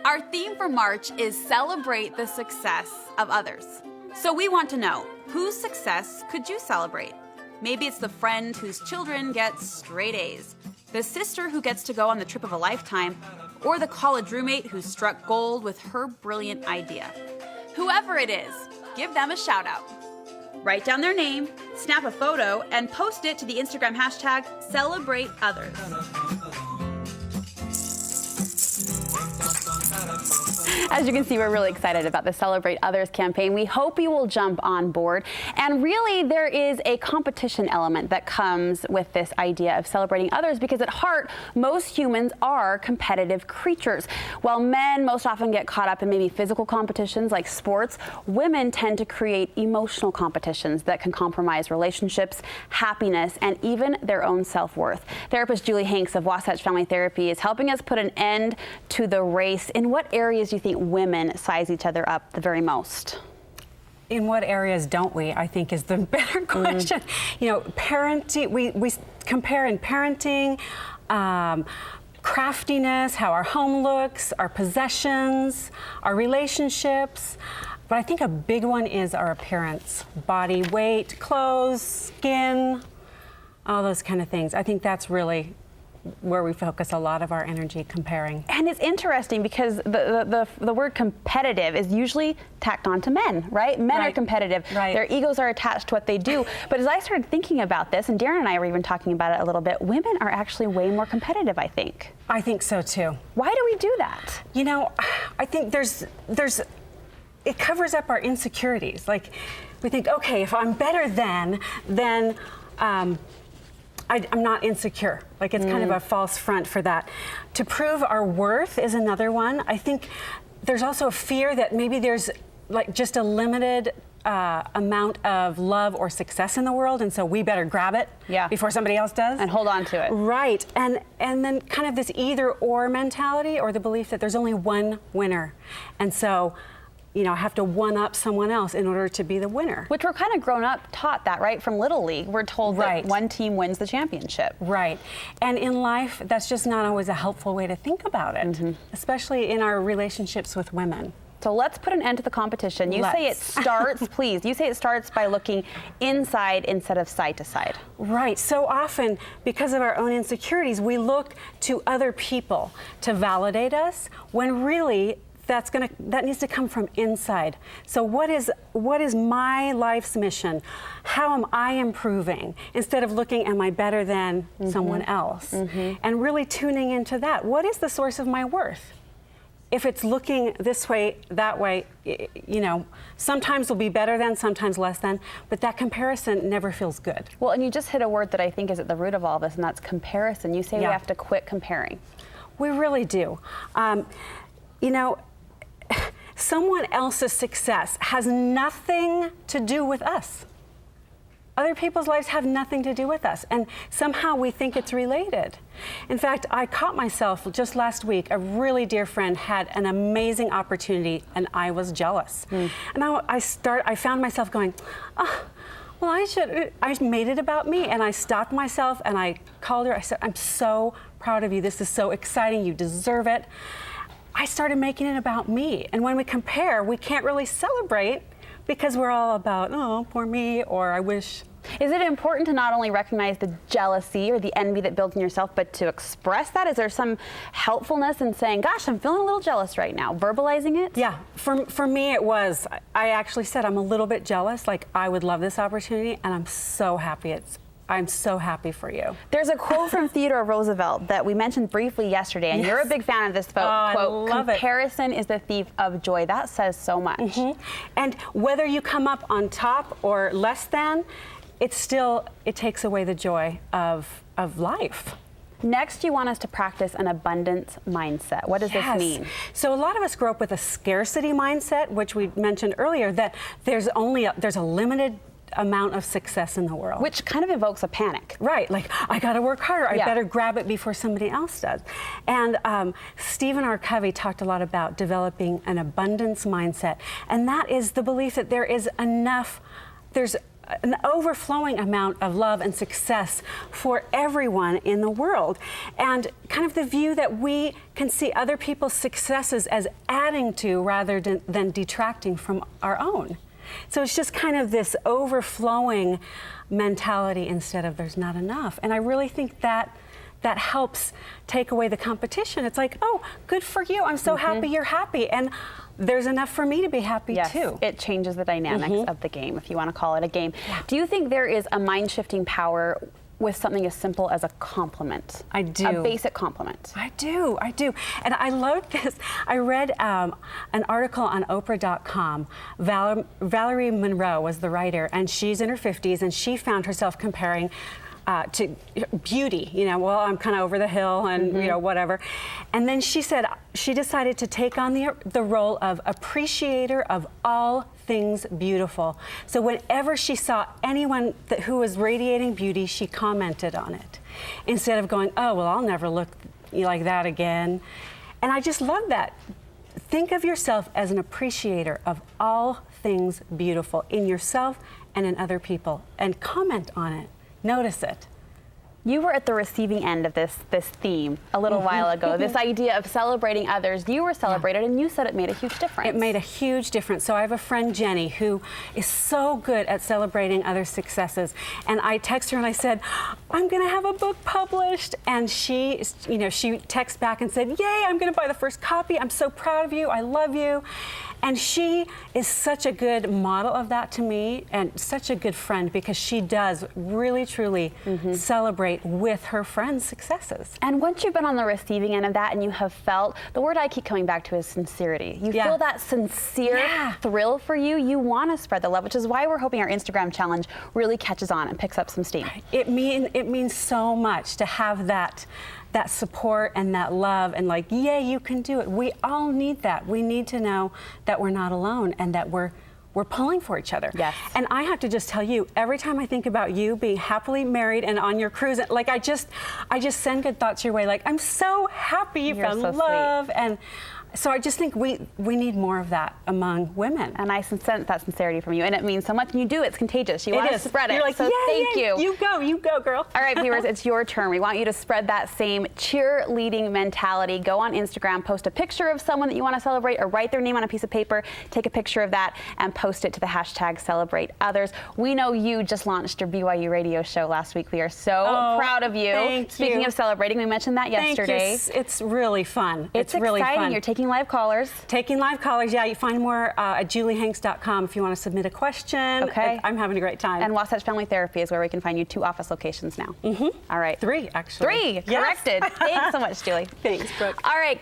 Our theme for March is celebrate the success of others. So we want to know, whose success could you celebrate? Maybe it's the friend whose children get straight A's, the sister who gets to go on the trip of a lifetime, or the college roommate who struck gold with her brilliant idea. Whoever it is, give them a shout out. Write down their name, snap a photo, and post it to the Instagram hashtag #CelebrateOthers. As you can see, we're really excited about the Celebrate Others campaign. We hope you will jump on board. And really, there is a competition element that comes with this idea of celebrating others, because at heart, most humans are competitive creatures. While men most often get caught up in maybe physical competitions like sports, women tend to create emotional competitions that can compromise relationships, happiness, and even their own self-worth. Therapist Julie Hanks of Wasatch Family Therapy is helping us put an end to the race. In what areas do you think women size each other up the very most? In what areas don't we, I think, is the better question. You know, parenting, we compare in parenting, craftiness, how our home looks, our possessions, our relationships. But I think a big one is our appearance, body weight, clothes, skin, all those kind of things. I think that's really where we focus a lot of our energy comparing. And it's interesting because the word competitive is usually tacked on to men, right? Men are competitive. Right. Their egos are attached to what they do. But as I started thinking about this, and Darren and I were even talking about it a little bit, women are actually way more competitive, I think. I think so too. Why do we do that? You know, I think it covers up our insecurities. Like, we think, okay, if I'm better then I'm not insecure. Like, it's kind of a false front for that. To prove our worth is another one. I think there's also a fear that maybe there's like just a limited amount of love or success in the world, and so we better grab it before somebody else does. And hold on to it. Right, and then kind of this either or mentality, or the belief that there's only one winner. And so, you know, I have to one-up someone else in order to be the winner. Which we're kind of grown up taught that, right? From Little League, we're told that one team wins the championship. Right. And in life, that's just not always a helpful way to think about it, especially in our relationships with women. So let's put an end to the competition. You say it starts, please, you say it starts by looking inside instead of side to side. Right. So often, because of our own insecurities, we look to other people to validate us, when really that needs to come from inside. So what is my life's mission? How am I improving? Instead of looking, am I better than someone else? And really tuning into that. What is the source of my worth? If it's looking this way, that way, you know, sometimes we'll be better than, sometimes less than, but that comparison never feels good. Well, and you just hit a word that I think is at the root of all of this, and that's comparison. You say we have to quit comparing. We really do. You know, someone else's success has nothing to do with us. Other people's lives have nothing to do with us, and somehow we think it's related. In fact, I caught myself just last week. A really dear friend had an amazing opportunity, and I was jealous. And I found myself going, oh, well, I made it about me, and I stopped myself, and I called her. I said, I'm so proud of you. This is so exciting. You deserve it. I started making it about me. And when we compare, we can't really celebrate because we're all about, oh, poor me, or I wish. Is it important to not only recognize the jealousy or the envy that builds in yourself, but to express that? Is there some helpfulness in saying, gosh, I'm feeling a little jealous right now, verbalizing it? Yeah, for me it was. I actually said, I'm a little bit jealous, like I would love this opportunity, and I'm so happy I'm so happy for you. There's a quote from Theodore Roosevelt that we mentioned briefly yesterday, and you're a big fan of this quote. I love it. Comparison is the thief of joy. That says so much. And whether you come up on top or less than, it takes away the joy of life. Next, you want us to practice an abundance mindset. What does this mean? So a lot of us grow up with a scarcity mindset, which we mentioned earlier, that there's a limited amount of success in the world. Which kind of evokes a panic. Right, like, I gotta work harder, I better grab it before somebody else does. And Stephen R. Covey talked a lot about developing an abundance mindset, and that is the belief that there's an overflowing amount of love and success for everyone in the world. And kind of the view that we can see other people's successes as adding to rather than detracting from our own. So it's just kind of this overflowing mentality instead of there's not enough. And I really think that helps take away the competition. It's like, oh, good for you. I'm so happy you're happy. And there's enough for me to be happy too. It changes the dynamics of the game, if you want to call it a game. Yeah. Do you think there is a mind-shifting power with something as simple as a compliment? I do. A basic compliment. I do. And I love this. I read an article on Oprah.com. Valerie Monroe was the writer, and she's in her 50s, and she found herself comparing to beauty, well, I'm kind of over the hill and, whatever. And then she said she decided to take on the role of appreciator of all things beautiful. So whenever she saw anyone who was radiating beauty, she commented on it instead of going, oh, well, I'll never look like that again. And I just love that. Think of yourself as an appreciator of all things beautiful in yourself and in other people, and comment on it. Notice it. You were at the receiving end of this theme a little while ago, this idea of celebrating others. You were celebrated, and you said it made a huge difference. It made a huge difference. So I have a friend, Jenny, who is so good at celebrating others' successes. And I text her and I said, I'm going to have a book published. And she texts back and said, yay, I'm going to buy the first copy. I'm so proud of you. I love you. And she is such a good model of that to me, and such a good friend, because she does really, truly celebrate with her friends' successes. And once you've been on the receiving end of that and you have felt, the word I keep coming back to is sincerity. You feel that sincere thrill for you. You want to spread the love, which is why we're hoping our Instagram challenge really catches on and picks up some steam. It means so much to have that support and that love, and like, yay, you can do it. We all need that. We need to know that we're not alone and that we're pulling for each other. Yes. And I have to just tell you, every time I think about you being happily married and on your cruise, like I just send good thoughts your way. Like, I'm so happy you found love. Sweet. And so I just think we need more of that among women. And I sense that sincerity from you, and it means so much. And you do, it's contagious. You want to spread it. You're like, so thank you. You go, girl. All right, viewers, it's your turn. We want you to spread that same cheerleading mentality. Go on Instagram, post a picture of someone that you want to celebrate, or write their name on a piece of paper, take a picture of that, and post it to the hashtag #CelebrateOthers. We know you just launched your BYU radio show last week. We are so proud of you. Thank Speaking of celebrating, we mentioned that yesterday. Thank you. It's really fun. It's really exciting. fun. You're taking live callers. Taking live callers, yeah. You find more at juliehanks.com if you want to submit a question. Okay. I'm having a great time. And Wasatch Family Therapy is where we can find you 2 office locations now. All right. 3, actually. 3, corrected. Thanks so much, Julie. Thanks, Brooke. All right.